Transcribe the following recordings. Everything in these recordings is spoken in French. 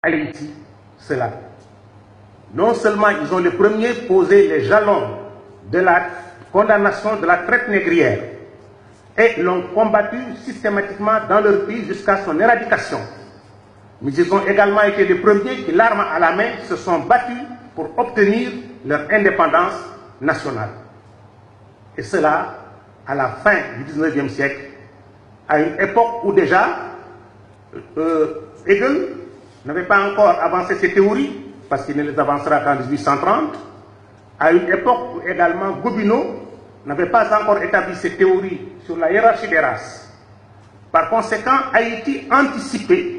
Haïti, cela. Non seulement ils ont les premiers posé les jalons de la condamnation de la traite négrière et l'ont combattu systématiquement dans leur pays jusqu'à son éradication, mais ils ont également été les premiers qui, l'arme à la main, se sont battus pour obtenir leur indépendance nationale. Et cela à la fin du 19e siècle, à une époque où déjà Hegel n'avait pas encore avancé ses théories, parce qu'il ne les avancera qu'en 1830, à une époque où également Gobineau n'avait pas encore établi ses théories sur la hiérarchie des races. Par conséquent, Haïti anticipait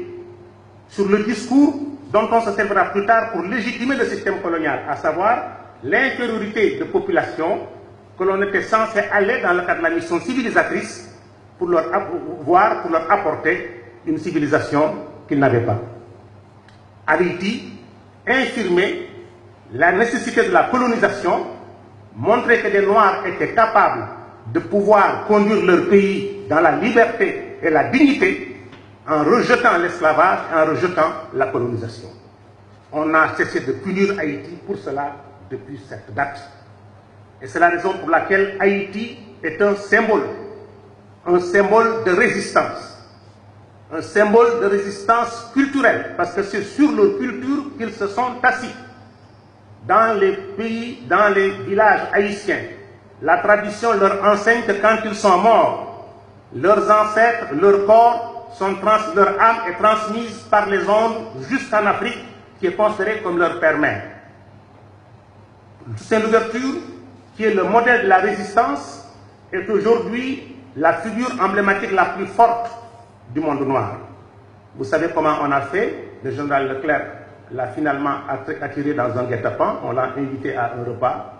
sur le discours dont on se servira plus tard pour légitimer le système colonial, à savoir l'infériorité de population que l'on était censé aller dans le cadre de la mission civilisatrice pour leur apporter une civilisation qu'ils n'avaient pas. Haïti infirmait la nécessité de la colonisation, montrer que les Noirs étaient capables de pouvoir conduire leur pays dans la liberté et la dignité en rejetant l'esclavage et en rejetant la colonisation. On a cessé de punir Haïti pour cela depuis cette date. Et c'est la raison pour laquelle Haïti est un symbole de résistance. Un symbole de résistance culturelle, parce que c'est sur leur culture qu'ils se sont assis. Dans les pays, dans les villages haïtiens, la tradition leur enseigne que quand ils sont morts, leurs ancêtres, leur corps, leur âme est transmise par les ondes jusqu'en Afrique, qui est considérée comme leur père-mère. C'est l'ouverture qui est le modèle de la résistance, est aujourd'hui la figure emblématique la plus forte du monde noir. Vous savez comment on a fait? Le général Leclerc l'a finalement attiré dans un guet-apens, on l'a invité à un repas,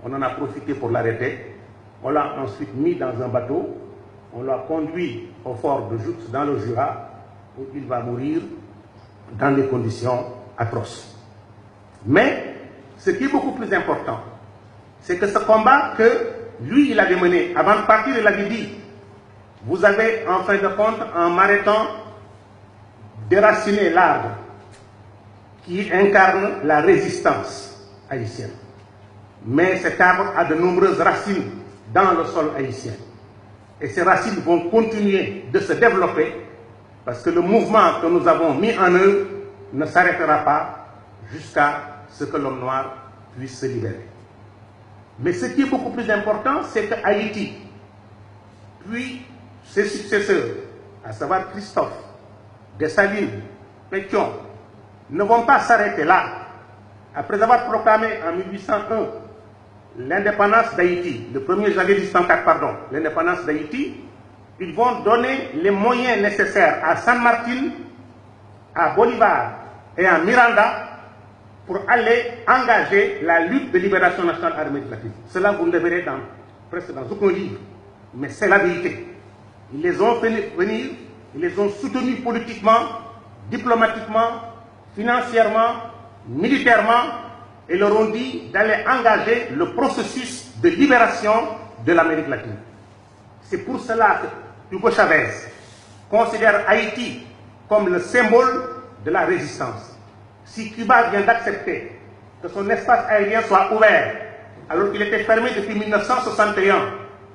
on en a profité pour l'arrêter, on l'a ensuite mis dans un bateau, on l'a conduit au fort de Joux dans le Jura, où il va mourir dans des conditions atroces. Mais ce qui est beaucoup plus important, c'est que ce combat que lui, il avait mené, avant de partir, il avait dit: vous avez, en fin de compte, en m'arrêtant, déraciné l'arbre qui incarne la résistance haïtienne. Mais cet arbre a de nombreuses racines dans le sol haïtien. Et ces racines vont continuer de se développer parce que le mouvement que nous avons mis en œuvre ne s'arrêtera pas jusqu'à ce que l'homme noir puisse se libérer. Mais ce qui est beaucoup plus important, c'est que Haïti, puis ses successeurs, à savoir Christophe, Dessalines, Pétion, ne vont pas s'arrêter là. Après avoir proclamé en 1801 l'indépendance d'Haïti, le 1er janvier 1804, pardon, l'indépendance d'Haïti, ils vont donner les moyens nécessaires à San Martin, à Bolivar et à Miranda pour aller engager la lutte de libération nationale armée latine. Cela, vous le verrez presque dans aucun livre, mais c'est la vérité. Ils les ont fait venir, ils les ont soutenus politiquement, diplomatiquement, financièrement, militairement, et leur ont dit d'aller engager le processus de libération de l'Amérique latine. C'est pour cela que Hugo Chavez considère Haïti comme le symbole de la résistance. Si Cuba vient d'accepter que son espace aérien soit ouvert, alors qu'il était fermé depuis 1961,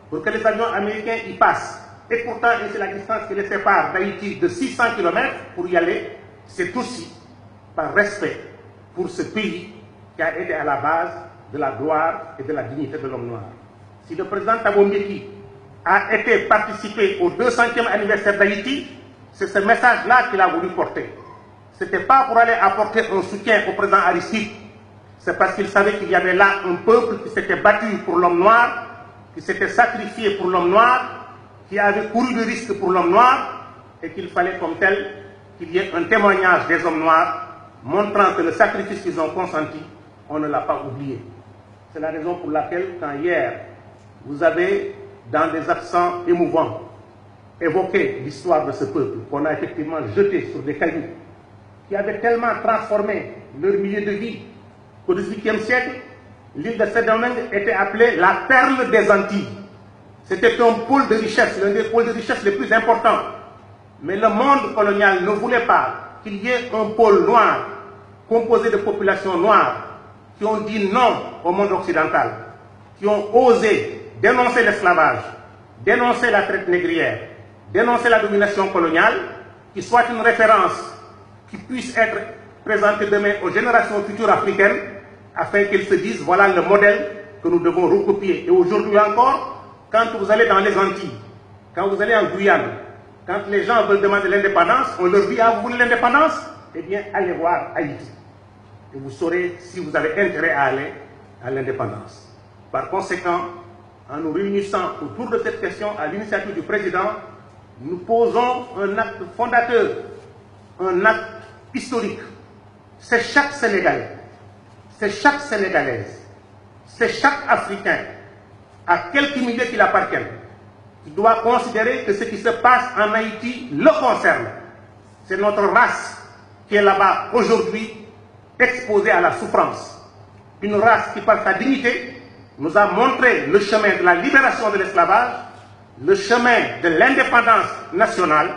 pour que les avions américains y passent, et pourtant c'est la distance qui les sépare d'Haïti de 600 km pour y aller, c'est aussi par respect pour ce pays qui a été à la base de la gloire et de la dignité de l'homme noir. Si le président Thabo Mbeki a été participé au 200e anniversaire d'Haïti, c'est ce message-là qu'il a voulu porter. Ce n'était pas pour aller apporter un soutien au président Aristide, c'est parce qu'il savait qu'il y avait là un peuple qui s'était battu pour l'homme noir, qui s'était sacrifié pour l'homme noir, qui avait couru de risques pour l'homme noir, et qu'il fallait comme tel qu'il y ait un témoignage des hommes noirs montrant que le sacrifice qu'ils ont consenti, on ne l'a pas oublié. C'est la raison pour laquelle, quand hier, vous avez, dans des accents émouvants, évoqué l'histoire de ce peuple, qu'on a effectivement jeté sur des cailloux, qui avaient tellement transformé leur milieu de vie qu'au XVIIIe siècle, l'île de Saint-Domingue était appelée la perle des Antilles. C'était un pôle de richesse, l'un des pôles de richesse les plus importants. Mais le monde colonial ne voulait pas qu'il y ait un pôle noir composé de populations noires qui ont dit non au monde occidental, qui ont osé dénoncer l'esclavage, dénoncer la traite négrière, dénoncer la domination coloniale, qui soit une référence qui puisse être présentée demain aux générations futures africaines, afin qu'elles se disent voilà le modèle que nous devons recopier. Et aujourd'hui encore, quand vous allez dans les Antilles, quand vous allez en Guyane, quand les gens veulent demander l'indépendance, on leur dit ah, vous voulez l'indépendance? Eh bien, allez voir Haïti. Et vous saurez si vous avez intérêt à aller à l'indépendance. Par conséquent, en nous réunissant autour de cette question à l'initiative du président, nous posons un acte fondateur, un acte historique. C'est chaque Sénégalais, c'est chaque Sénégalaise, c'est chaque Africain, à quelque milieu qu'il appartienne, qui doit considérer que ce qui se passe en Haïti le concerne. C'est notre race qui est là-bas aujourd'hui exposée à la souffrance. Une race qui, par sa dignité, nous a montré le chemin de la libération de l'esclavage, le chemin de l'indépendance nationale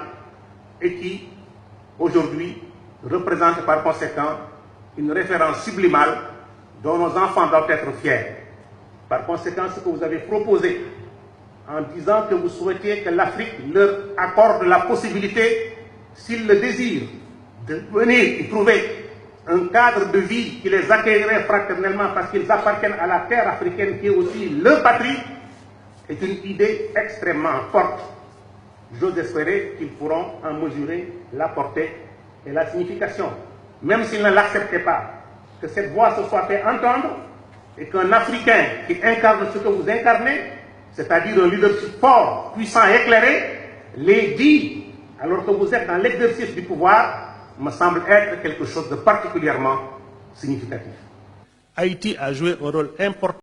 et qui, aujourd'hui, représente par conséquent une référence sublimale dont nos enfants doivent être fiers. Par conséquent, ce que vous avez proposé en disant que vous souhaitiez que l'Afrique leur accorde la possibilité, s'ils le désirent, de venir y trouver un cadre de vie qui les accueillerait fraternellement parce qu'ils appartiennent à la terre africaine qui est aussi leur patrie, est une idée extrêmement forte. J'ose espérer qu'ils pourront en mesurer la portée et la signification. Même s'ils ne l'acceptaient pas, que cette voix se soit fait entendre et qu'un Africain qui incarne ce que vous incarnez, c'est-à-dire un leadership fort, puissant et éclairé, l'ait dit alors que vous êtes dans l'exercice du pouvoir, me semble être quelque chose de particulièrement significatif. Haïti a joué un rôle important